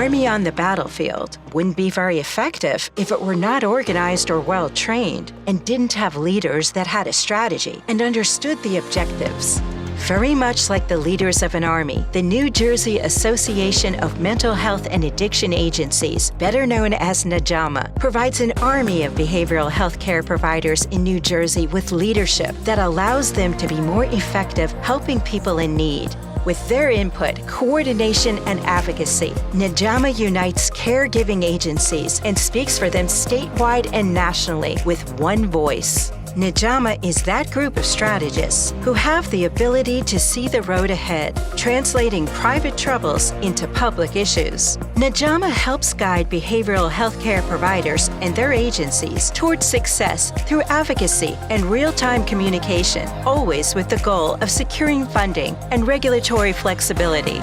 army on the battlefield wouldn't be very effective if it were not organized or well-trained and didn't have leaders that had a strategy and understood the objectives. Very much like the leaders of an army, the New Jersey Association of Mental Health and Addiction Agencies, better known as NJAMHAA, provides an army of behavioral health care providers in New Jersey with leadership that allows them to be more effective helping people in need. With their input, coordination, and advocacy, NJAMHAA unites caregiving agencies and speaks for them statewide and nationally with one voice. NJAMHAA is that group of strategists who have the ability to see the road ahead, translating private troubles into public issues. NJAMHAA helps guide behavioral health care providers and their agencies towards success through advocacy and real-time communication, always with the goal of securing funding and regulatory flexibility.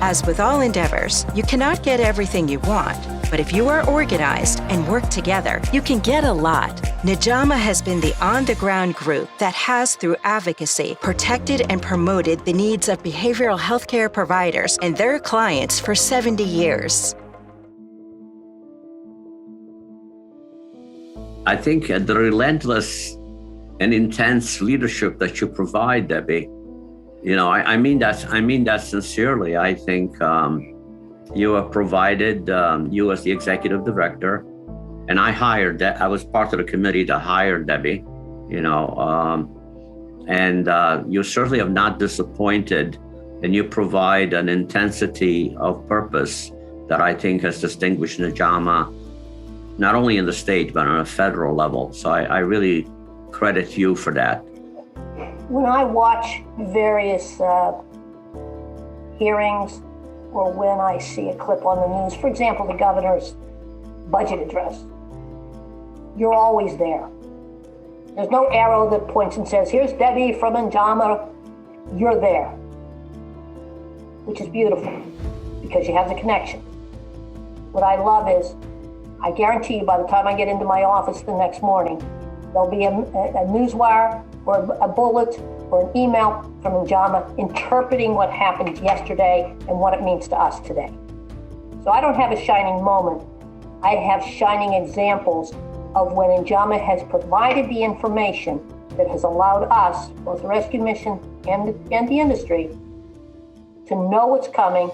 As with all endeavors, you cannot get everything you want, but if you are organized and work together, you can get a lot. NJAMHAA has been the on-the-ground group that has, through advocacy, protected and promoted the needs of behavioral health care providers and their clients for 70 years. I think the relentless and intense leadership that you provide, Debbie, I mean that sincerely. I think you have provided, you as the executive director, and I hired that. I was part of the committee to hire Debbie, and you certainly have not disappointed, and you provide an intensity of purpose that I think has distinguished NJAMHAA, not only in the state, but on a federal level. So I really credit you for that. When I watch various hearings, or when I see a clip on the news, for example, the governor's budget address, you're always there. There's no arrow that points and says, here's Debbie from NJAMHAA, you're there, which is beautiful because you have the connection. What I love is, I guarantee you by the time I get into my office the next morning, there'll be a newswire or a bullet or an email from NJAMHAA interpreting what happened yesterday and what it means to us today. So I don't have a shining moment. I have shining examples of when NJAMHAA has provided the information that has allowed us, both the rescue mission and the industry, to know what's coming.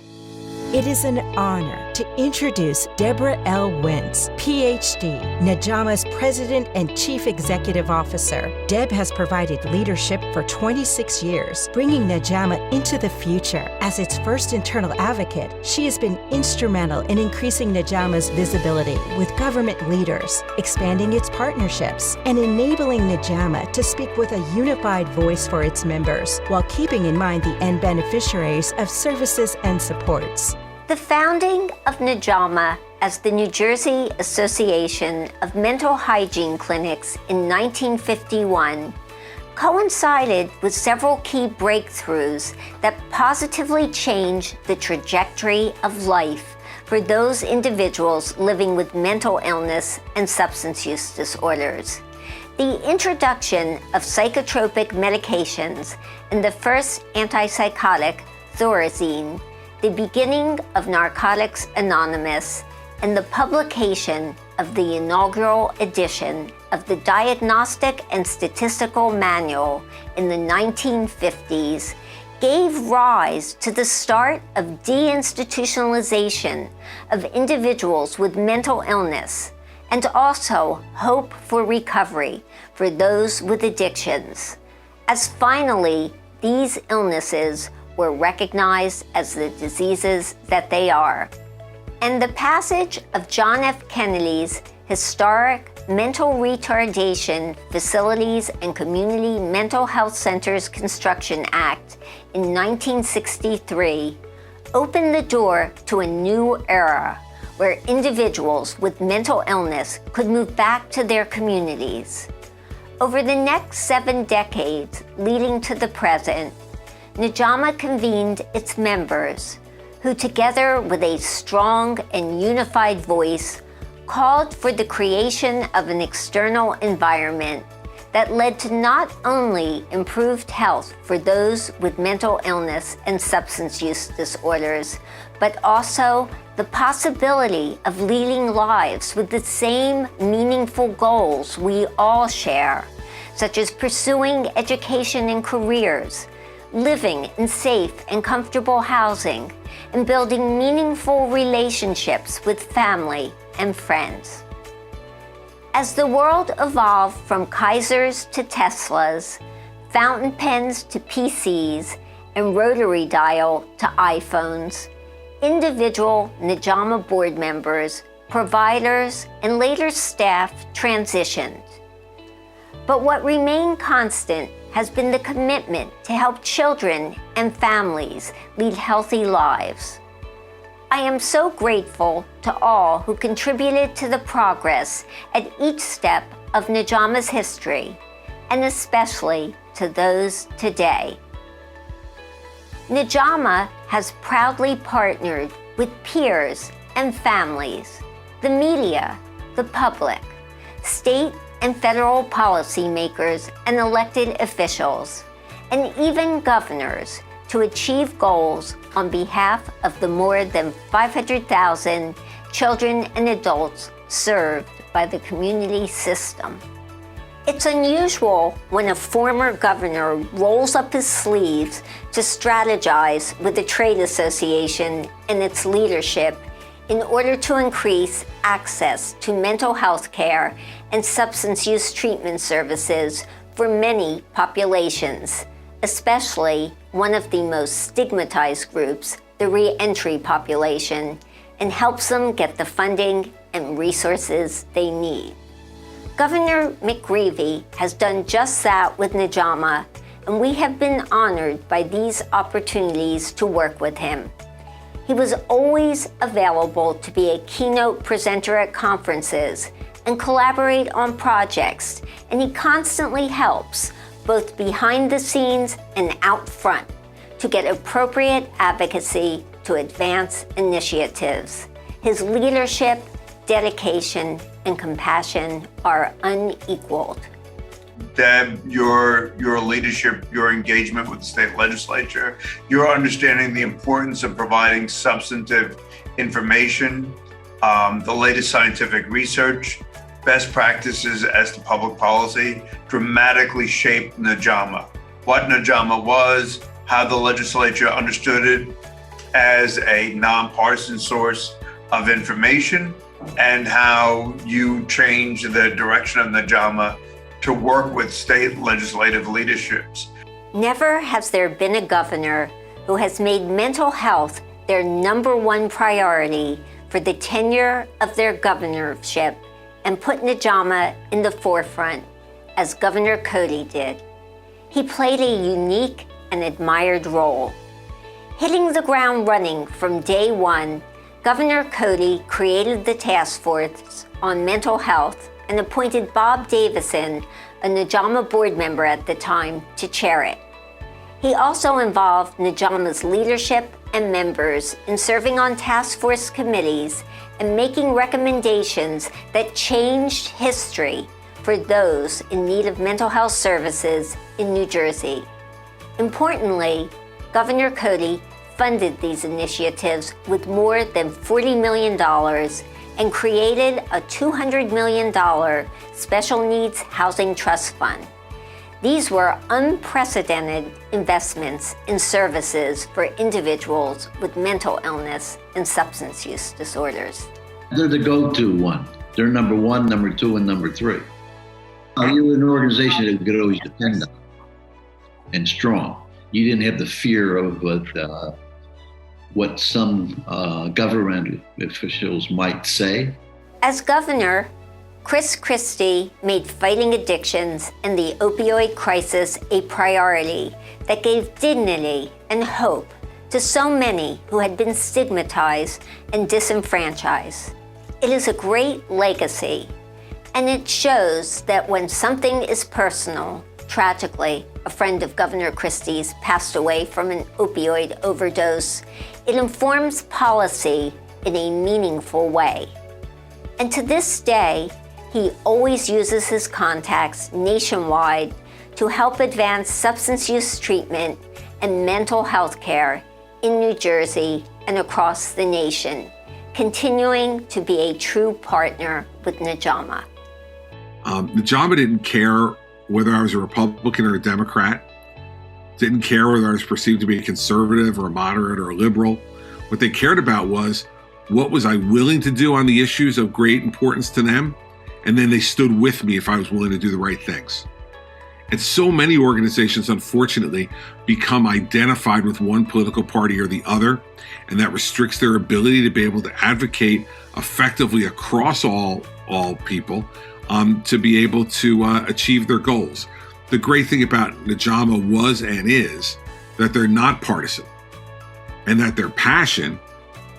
It is an honor to introduce Deborah L. Wentz, Ph.D., NJAMHAA's President and Chief Executive Officer. Deb has provided leadership for 26 years, bringing NJAMHAA into the future. As its first internal advocate, she has been instrumental in increasing NJAMHAA's visibility with government leaders, expanding its partnerships, and enabling NJAMHAA to speak with a unified voice for its members, while keeping in mind the end beneficiaries of services and supports. The founding of NJAMHAA as the New Jersey Association of Mental Hygiene Clinics in 1951 coincided with several key breakthroughs that positively changed the trajectory of life for those individuals living with mental illness and substance use disorders. The introduction of psychotropic medications and the first antipsychotic, Thorazine, the beginning of Narcotics Anonymous, and the publication of the inaugural edition of the Diagnostic and Statistical Manual in the 1950s gave rise to the start of deinstitutionalization of individuals with mental illness, and also hope for recovery for those with addictions, as finally these illnesses were recognized as the diseases that they are. And the passage of John F. Kennedy's historic Mental Retardation Facilities and Community Mental Health Centers Construction Act in 1963 opened the door to a new era where individuals with mental illness could move back to their communities. Over the next 7 decades leading to the present, NJAMHAA convened its members, who together with a strong and unified voice called for the creation of an external environment that led to not only improved health for those with mental illness and substance use disorders, but also the possibility of leading lives with the same meaningful goals we all share, such as pursuing education and careers, living in safe and comfortable housing, and building meaningful relationships with family and friends. As the world evolved from Kaisers to Teslas, fountain pens to PCs, and rotary dial to iPhones, individual NJAMHAA board members, providers, and later staff transitioned. But what remained constant has been the commitment to help children and families lead healthy lives. I am so grateful to all who contributed to the progress at each step of NJAMHAA's history, and especially to those today. NJAMHAA has proudly partnered with peers and families, the media, the public, state and federal policymakers and elected officials, and even governors to achieve goals on behalf of the more than 500,000 children and adults served by the community system. It's unusual when a former governor rolls up his sleeves to strategize with the trade association and its leadership in order to increase access to mental health care and substance use treatment services for many populations, especially one of the most stigmatized groups, the re-entry population, and helps them get the funding and resources they need. Governor McGreevey has done just that with NJAMHAA, and we have been honored by these opportunities to work with him. He was always available to be a keynote presenter at conferences and collaborate on projects, and he constantly helps, both behind the scenes and out front, to get appropriate advocacy to advance initiatives. His leadership, dedication, and compassion are unequaled. Deb, your leadership, your engagement with the state legislature, your understanding the importance of providing substantive information, the latest scientific research, best practices as to public policy dramatically shaped NJAMHAA. What NJAMHAA was, how the legislature understood it as a nonpartisan source of information, and how you change the direction of NJAMHAA to work with state legislative leaderships. Never has there been a governor who has made mental health their #1 priority for the tenure of their governorship and put NJAMHAA in the forefront, as Governor Codey did. He played a unique and admired role. Hitting the ground running from day one, Governor Codey created the task force on mental health and appointed Bob Davison, a NJAMHAA board member at the time, to chair it. He also involved NJAMHAA's leadership and members in serving on task force committees and making recommendations that changed history for those in need of mental health services in New Jersey. Importantly, Governor Codey funded these initiatives with more than $40 million and created a $200 million Special Needs Housing Trust Fund. These were unprecedented investments in services for individuals with mental illness and substance use disorders. They're the go-to one. They're number 1, number 2, and number 3. You were an organization that you could always depend on and strong. You didn't have the fear of what some government officials might say. As governor, Christie made fighting addictions and the opioid crisis a priority that gave dignity and hope to so many who had been stigmatized and disenfranchised. It is a great legacy, and it shows that when something is personal, tragically, a friend of Governor Christie's passed away from an opioid overdose, it informs policy in a meaningful way. And to this day, he always uses his contacts nationwide to help advance substance use treatment and mental health care in New Jersey and across the nation, continuing to be a true partner with NJAMHAA. NJAMHAA didn't care whether I was a Republican or a Democrat, didn't care whether I was perceived to be a conservative or a moderate or a liberal. What they cared about was, what was I willing to do on the issues of great importance to them? And then they stood with me if I was willing to do the right things. And so many organizations, unfortunately, become identified with one political party or the other, and that restricts their ability to be able to advocate effectively across all people to be able to achieve their goals. The great thing about NJAMHAA was and is that they're not partisan, and that their passion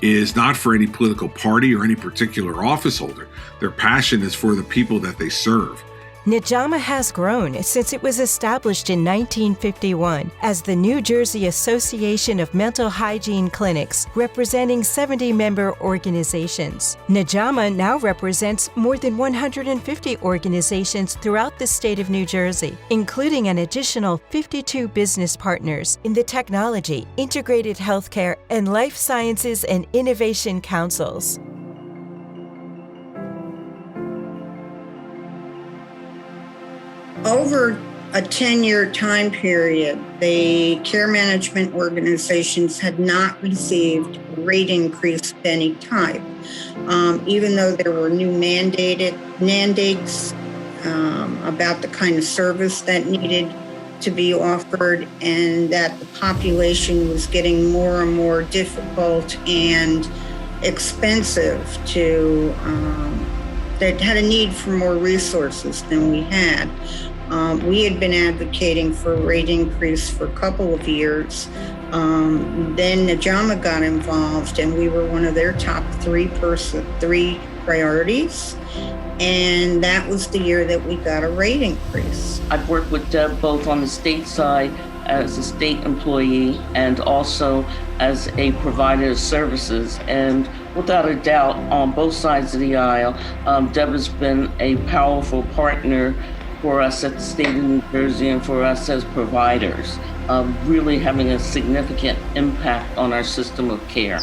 is not for any political party or any particular office holder. Their passion is for the people that they serve. NJAMHAA has grown since it was established in 1951 as the New Jersey Association of Mental Hygiene Clinics, representing 70 member organizations. NJAMHAA now represents more than 150 organizations throughout the state of New Jersey, including an additional 52 business partners in the technology, integrated healthcare, and life sciences and innovation councils. Over a 10-year time period, the care management organizations had not received a rate increase of any type, even though there were new mandates about the kind of service that needed to be offered, and that the population was getting more and more difficult and expensive to, that had a need for more resources than we had. We had been advocating for a rate increase for a couple of years. Then NJAMHAA got involved, and we were one of their top three priorities. And that was the year that we got a rate increase. I've worked with Deb both on the state side as a state employee and also as a provider of services. And without a doubt, on both sides of the aisle, Deb has been a powerful partner for us at the state of New Jersey and for us as providers, really having a significant impact on our system of care.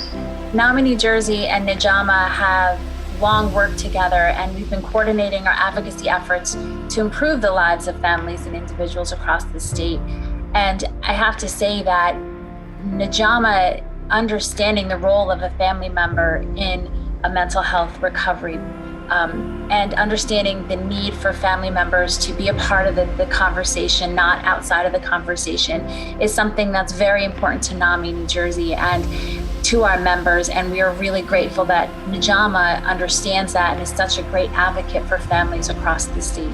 NAMI New Jersey and NJAMHAA have long worked together, and we've been coordinating our advocacy efforts to improve the lives of families and individuals across the state. And I have to say that NJAMHAA understanding the role of a family member in a mental health recovery and understanding the need for family members to be a part of the conversation, not outside of the conversation, is something that's very important to NAMI New Jersey and to our members. And we are really grateful that NJAMHAA understands that and is such a great advocate for families across the state.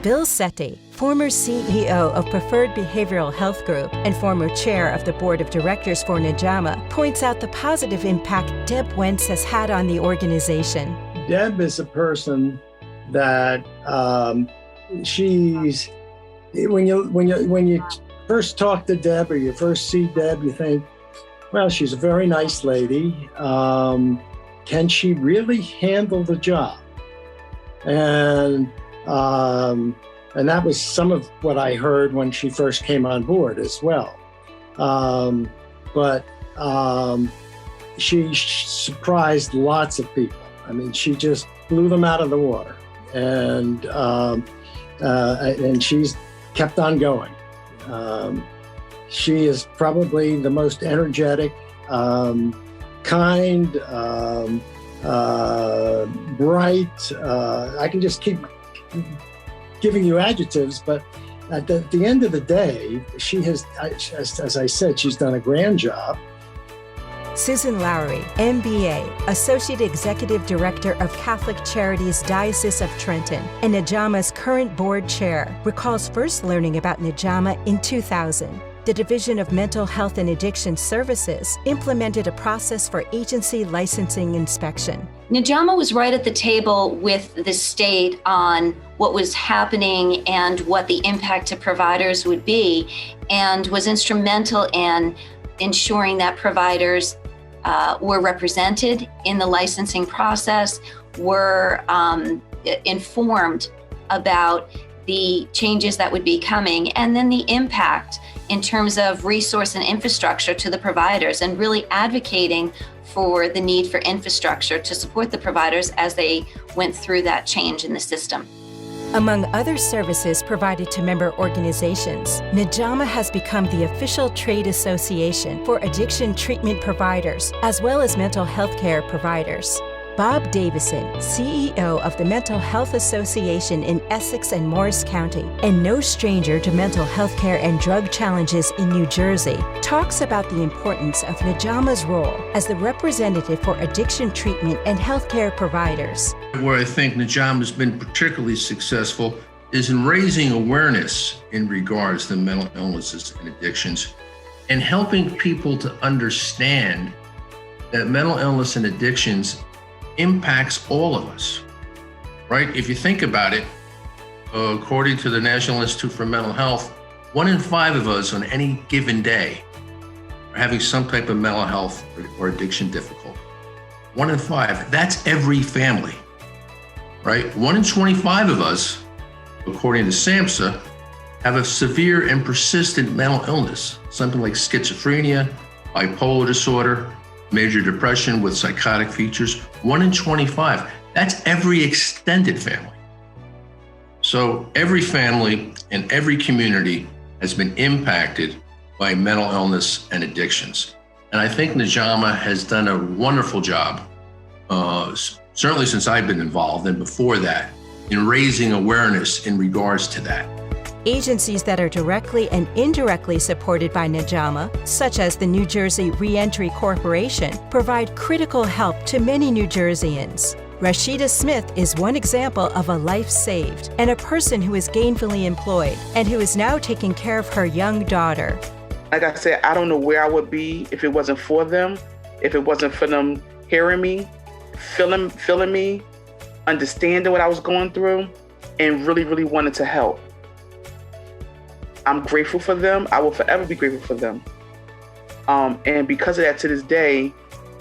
Bill Setti, former CEO of Preferred Behavioral Health Group and former chair of the board of directors for NJAMHAA, points out the positive impact Deb Wentz has had on the organization. Deb is a person that she's, when you first talk to Deb or you first see Deb, you think, well, she's a very nice lady. Can she really handle the job? And that was some of what I heard when she first came on board as well. But she surprised lots of people. I mean, she just blew them out of the water, and she's kept on going. She is probably the most energetic, kind, bright. I can just keep giving you adjectives, but at the end of the day, she has, as I said, she's done a grand job. Susan Lowry, MBA, Associate Executive Director of Catholic Charities Diocese of Trenton and NJAMHAA's current board chair, recalls first learning about NJAMHAA in 2000. The Division of Mental Health and Addiction Services implemented a process for agency licensing inspection. NJAMHAA was right at the table with the state on what was happening and what the impact to providers would be, and was instrumental in ensuring that providers were represented in the licensing process, were informed about the changes that would be coming, and then the impact in terms of resource and infrastructure to the providers, and really advocating for the need for infrastructure to support the providers as they went through that change in the system. Among other services provided to member organizations, NJAMHAA has become the official trade association for addiction treatment providers, as well as mental health care providers. Bob Davison, CEO of the Mental Health Association in Essex and Morris County, and no stranger to mental health care and drug challenges in New Jersey, talks about the importance of NJAMHAA's role as the representative for addiction treatment and healthcare providers. Where I think NJAMHAA has been particularly successful is in raising awareness in regards to mental illnesses and addictions, and helping people to understand that mental illness and addictions impacts all of us, right? If you think about it, according to the National Institute for Mental Health, 1 in 5 of us on any given day are having some type of mental health or addiction difficulty. 1 in 5, that's every family, right? 1 in 25 of us, according to SAMHSA, have a severe and persistent mental illness, something like schizophrenia, bipolar disorder, major depression with psychotic features. 1 in 25, that's every extended family. So every family and every community has been impacted by mental illness and addictions. And I think NJAMHAA has done a wonderful job, certainly since I've been involved and before that, in raising awareness in regards to that. Agencies that are directly and indirectly supported by NJAMHAA, such as the New Jersey Reentry Corporation, provide critical help to many New Jerseyans. RASHIDA Smith is one example of a life saved and a person who is gainfully employed and who is now taking care of her young daughter. Like I said, I don't know where I would be if it wasn't for them, if it wasn't for them hearing me, feeling me, understanding what I was going through, and really, really wanted to help. I'm grateful for them. I will forever be grateful for them. And because of that, to this day,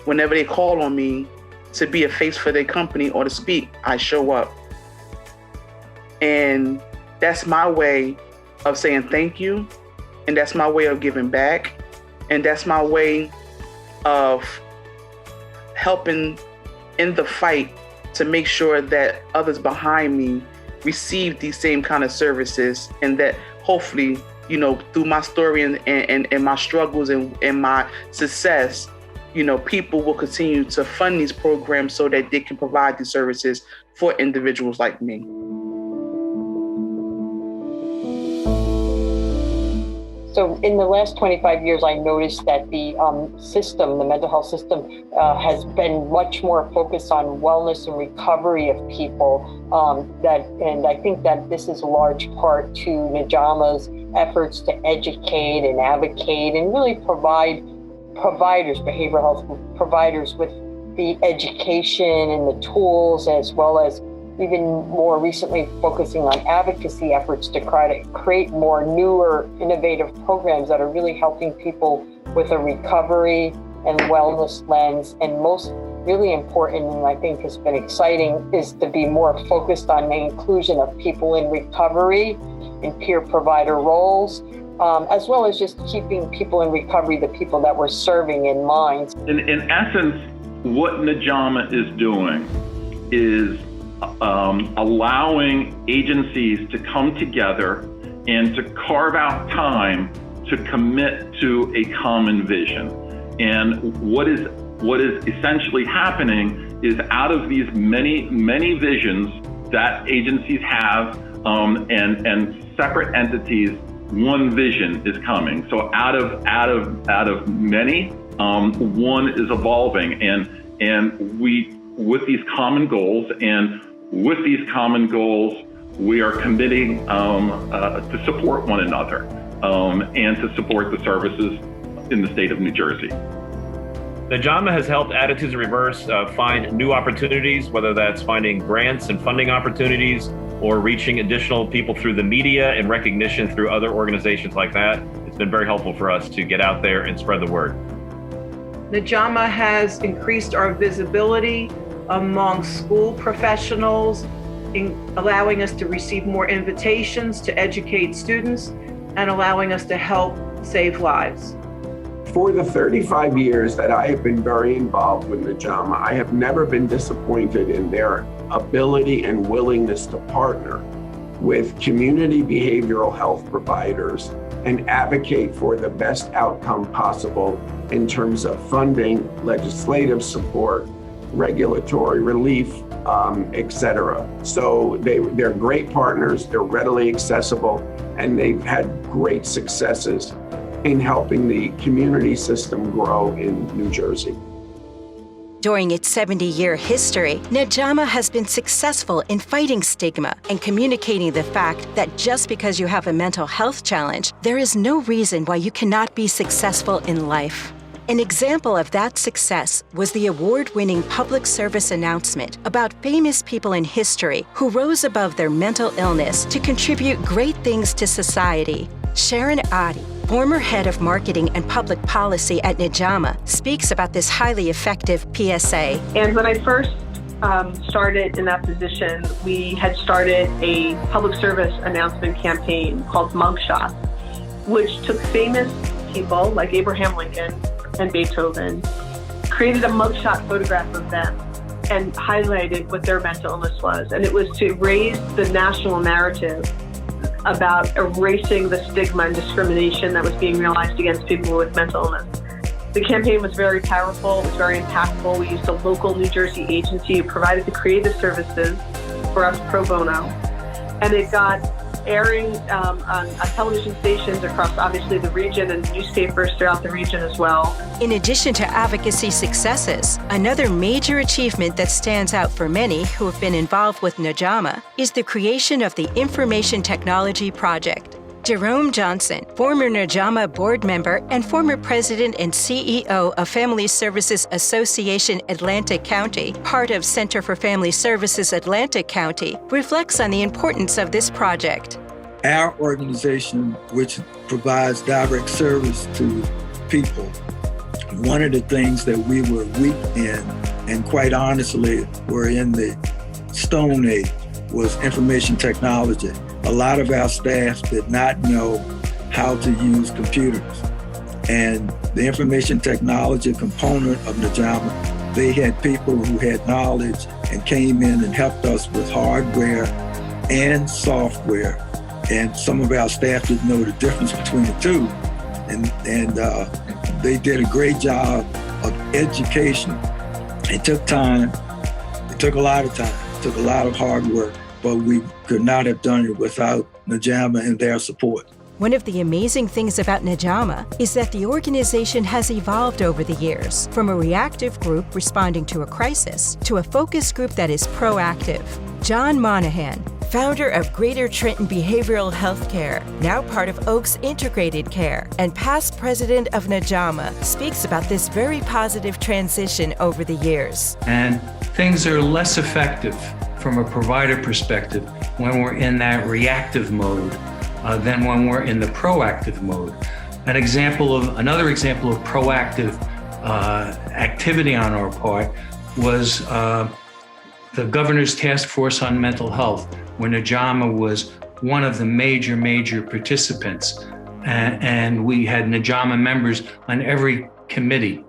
whenever they call on me to be a face for their company or to speak, I show up. And that's my way of saying thank you. And that's my way of giving back. And that's my way of helping in the fight to make sure that others behind me receive these same kind of services, and that hopefully, you know, through my story and my struggles and my success, you know, people will continue to fund these programs so that they can provide these services for individuals like me. So in the last 25 years, I noticed that the system, the mental health system, has been much more focused on wellness and recovery of people. And I think that this is a large part to NJAMHAA's efforts to educate and advocate and really provide providers, behavioral health providers, with the education and the tools, as well as even more recently focusing on advocacy efforts to try to create more newer, innovative programs that are really helping people with a recovery and wellness lens. And most really important, and I think has been exciting, is to be more focused on the inclusion of people in recovery and peer provider roles, as well as just keeping people in recovery, the people that we're serving, in mind. In essence, what NJAMHAA is doing is allowing agencies to come together and to carve out time to commit to a common vision. And what is essentially happening is, out of these many visions that agencies have and separate entities, one vision is coming. So out of many, one is evolving, and we, with these common goals, and with these common goals, we are committing to support one another and to support the services in the state of New Jersey. NJAMHAA has helped Attitudes in Reverse find new opportunities, whether that's finding grants and funding opportunities or reaching additional people through the media and recognition through other organizations like that. It's been very helpful for us to get out there and spread the word. NJAMHAA has increased our visibility among school professionals, in allowing us to receive more invitations to educate students and allowing us to help save lives. for the 35 years that I have been very involved with NJAMHAA, I have never been disappointed in their ability and willingness to partner with community behavioral health providers and advocate for the best outcome possible in terms of funding, legislative support, regulatory relief, etc. So they're great partners, they're readily accessible, and they've had great successes in helping the community system grow in New Jersey. During its 70-year history, NJAMHAA has been successful in fighting stigma and communicating the fact that just because you have a mental health challenge, there is no reason why you cannot be successful in life. An example of that success was the award-winning public service announcement about famous people in history who rose above their mental illness to contribute great things to society. SHARON, former head of marketing and public policy at NJAMHAA, speaks about this highly effective PSA. And when I first started in that position, we had started a public service announcement campaign called Mugshot, which took famous people like Abraham Lincoln and Beethoven, created a mugshot photograph of them, and highlighted what their mental illness was. And it was to raise the national narrative about erasing the stigma and discrimination that was being realized against people with mental illness. The campaign was very powerful, it was very impactful. We used a local New Jersey agency who provided the creative services for us pro bono. And it got airing on television stations across obviously the region and newspapers throughout the region as well. In addition to advocacy successes, another major achievement that stands out for many who have been involved with NJAMHAA is the creation of the Information Technology Project. Jerome Johnson, former NJAMHAA board member and former president and CEO of Family Services Association Atlantic County, part of Center for Family Services Atlantic County, reflects on the importance of this project. Our organization, which provides direct service to people, one of the things that we were weak in, and quite honestly were in the Stone Age, was information technology. A lot of our staff did not know how to use computers. And the information technology component of NJAMHAA, they had people who had knowledge and came in and helped us with hardware and software. And some of our staff didn't know the difference between the two. And they did a great job of education. It took time, it took a lot of time, it took a lot of hard work, but we could not have done it without NJAMHAA and their support. One of the amazing things about NJAMHAA is that the organization has evolved over the years, from a reactive group responding to a crisis to a focus group that is proactive. John Monahan, founder of Greater Trenton Behavioral Health Care, now part of Oaks Integrated Care, and past president of NJAMHAA, speaks about this very positive transition over the years. And things are less effective from a provider perspective when we're in that reactive mode than when we're in the proactive mode. Another example of proactive activity on our part was the Governor's Task Force on Mental Health, when NJAMHAA was one of the major participants. And we had NJAMHAA members on every committee.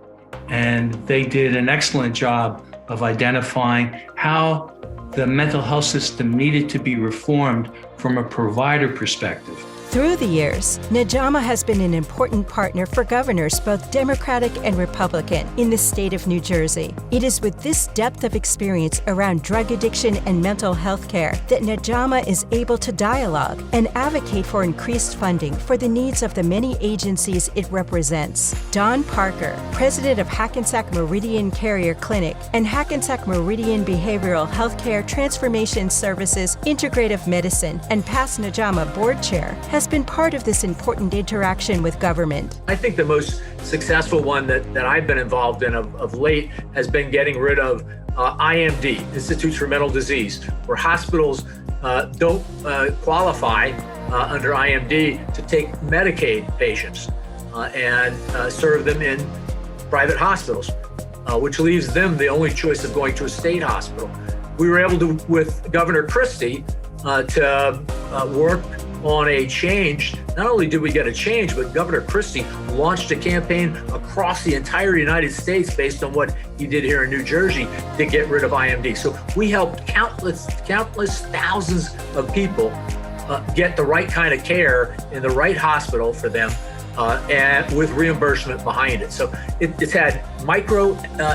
And they did an excellent job of identifying how the mental health system needed to be reformed from a provider perspective. Through the years, NJAMHAA has been an important partner for governors, both Democratic and Republican, in the state of New Jersey. It is with this depth of experience around drug addiction and mental health care that NJAMHAA is able to dialogue and advocate for increased funding for the needs of the many agencies it represents. Don Parker, president of Hackensack Meridian Carrier Clinic and Hackensack Meridian Behavioral Healthcare Transformation Services Integrative Medicine and past NJAMHAA board chair, has been part of this important interaction with government. I think the most successful one that I've been involved in of late has been getting rid of IMD, Institutes for Mental Disease, where hospitals don't qualify under IMD to take Medicaid patients and serve them in private hospitals, which leaves them the only choice of going to a state hospital. We were able to, with Governor Christie, to work on a change. Not only did we get a change, but Governor Christie launched a campaign across the entire United States based on what he did here in New Jersey to get rid of IMD. So we helped countless thousands of people get the right kind of care in the right hospital for them, and with reimbursement behind it. So it's had micro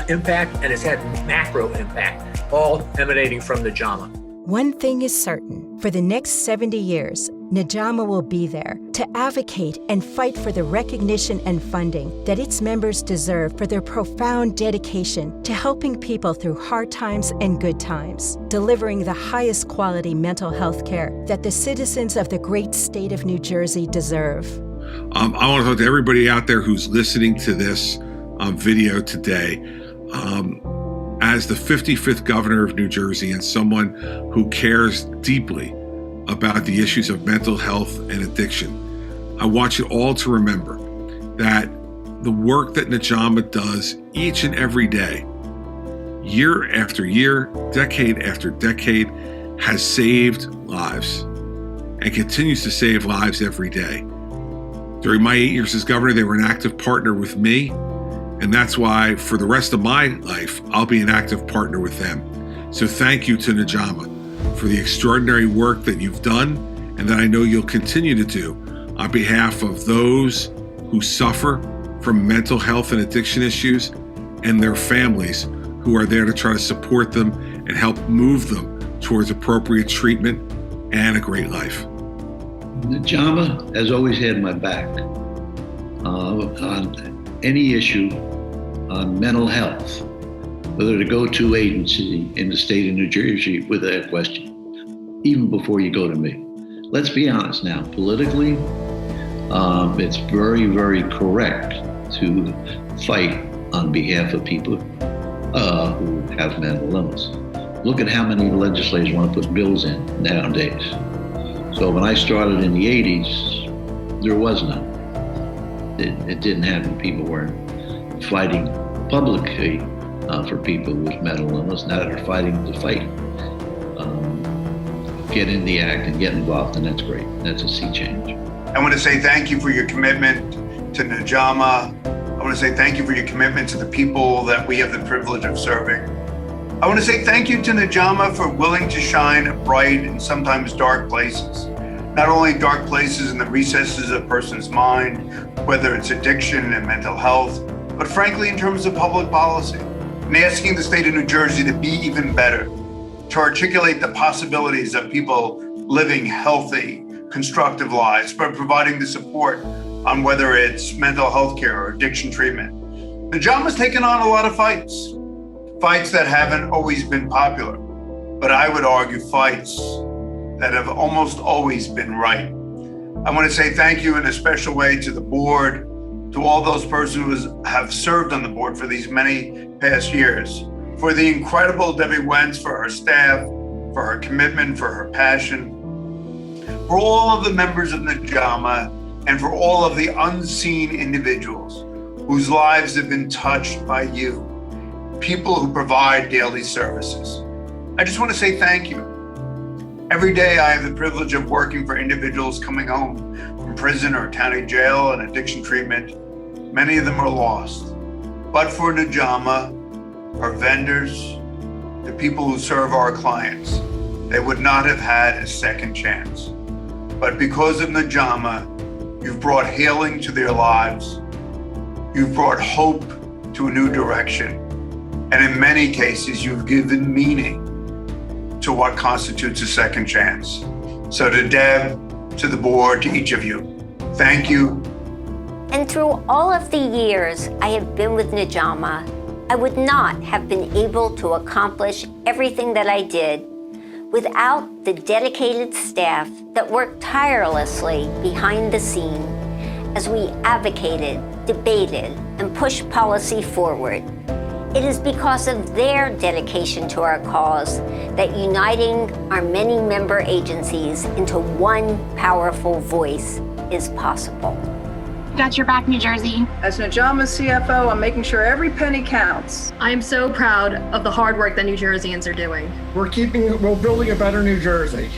impact and it's had macro impact, all emanating from NJAMHAA. One thing is certain. For the next 70 years, NJAMHAA will be there to advocate and fight for the recognition and funding that its members deserve for their profound dedication to helping people through hard times and good times, delivering the highest quality mental health care that the citizens of the great state of New Jersey deserve. I want to talk to everybody out there who's listening to this video today. As the 55th governor of New Jersey and someone who cares deeply about the issues of mental health and addiction, I want you all to remember that the work that NJAMHAA does each and every day, year after year, decade after decade, has saved lives and continues to save lives every day. During my 8 years as governor, they were an active partner with me, and that's why for the rest of my life, I'll be an active partner with them. So thank you to NJAMHAA for the extraordinary work that you've done and that I know you'll continue to do on behalf of those who suffer from mental health and addiction issues and their families who are there to try to support them and help move them towards appropriate treatment and a great life. NJAMHAA has always had my back on any issue on mental health, whether the go-to agency in the state of New Jersey with that question, even before you go to me. Let's be honest now, politically, it's very, very correct to fight on behalf of people who have mental illness. Look at how many legislators want to put bills in nowadays. So when I started in the 80s, there was none. It didn't happen. People weren't fighting publicly for people with mental illness. Now they're fighting to fight. Get in the act and get involved, and that's great. That's a sea change. I want to say thank you for your commitment to NJAMHAA. I want to say thank you for your commitment to the people that we have the privilege of serving. I want to say thank you to NJAMHAA for willing to shine bright in sometimes dark places. Not only dark places in the recesses of a person's mind, whether it's addiction and mental health, but frankly in terms of public policy, and asking the state of New Jersey to be even better, to articulate the possibilities of people living healthy, constructive lives, but providing the support on whether it's mental health care or addiction treatment. NJAMHAA's taken on a lot of fights that haven't always been popular, but I would argue fights that have almost always been right. I want to say thank you in a special way to the board, to all those persons who have served on the board for these many past years, for the incredible Debbie Wentz, for her staff, for her commitment, for her passion, for all of the members of NJAMHAA, and for all of the unseen individuals whose lives have been touched by you, people who provide daily services. I just want to say thank you. Every day I have the privilege of working for individuals coming home from prison or county jail and addiction treatment. Many of them are lost. But for NJAMHAA, our vendors, the people who serve our clients, they would not have had a second chance. But because of NJAMHAA, you've brought healing to their lives. You've brought hope to a new direction. And in many cases, you've given meaning to what constitutes a second chance. So to Deb, to the board, to each of you, thank you. And through all of the years I have been with NJAMHAA, I would not have been able to accomplish everything that I did without the dedicated staff that worked tirelessly behind the scene as we advocated, debated, and pushed policy forward. It is because of their dedication to our cause that uniting our many member agencies into one powerful voice is possible. Got your back, New Jersey. As NJAMHAA CFO, I'm making sure every penny counts. I am so proud of the hard work that New Jerseyans are doing. We're building a better New Jersey.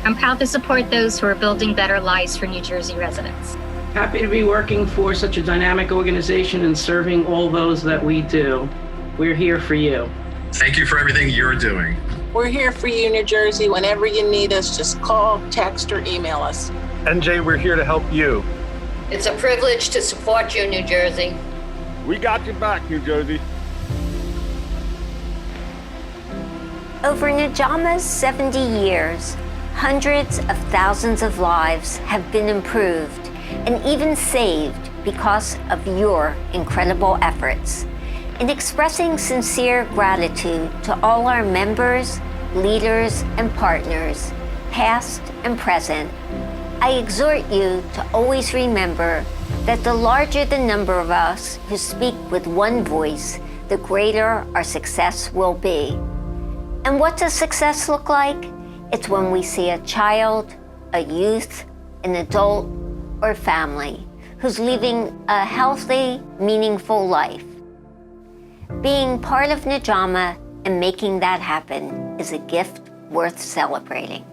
I'm proud to support those who are building better lives for New Jersey residents. Happy to be working for such a dynamic organization and serving all those that we do. We're here for you. Thank you for everything you're doing. We're here for you, New Jersey. Whenever you need us, just call, text, or email us. NJ, we're here to help you. It's a privilege to support you, New Jersey. We got your back, New Jersey. Over NJAMHAA's 70 years, hundreds of thousands of lives have been improved and even saved because of your incredible efforts. In expressing sincere gratitude to all our members, leaders, and partners, past and present, I exhort you to always remember that the larger the number of us who speak with one voice, the greater our success will be. And what does success look like? It's when we see a child, a youth, an adult, or family who's living a healthy, meaningful life. Being part of NJAMHAA and making that happen is a gift worth celebrating.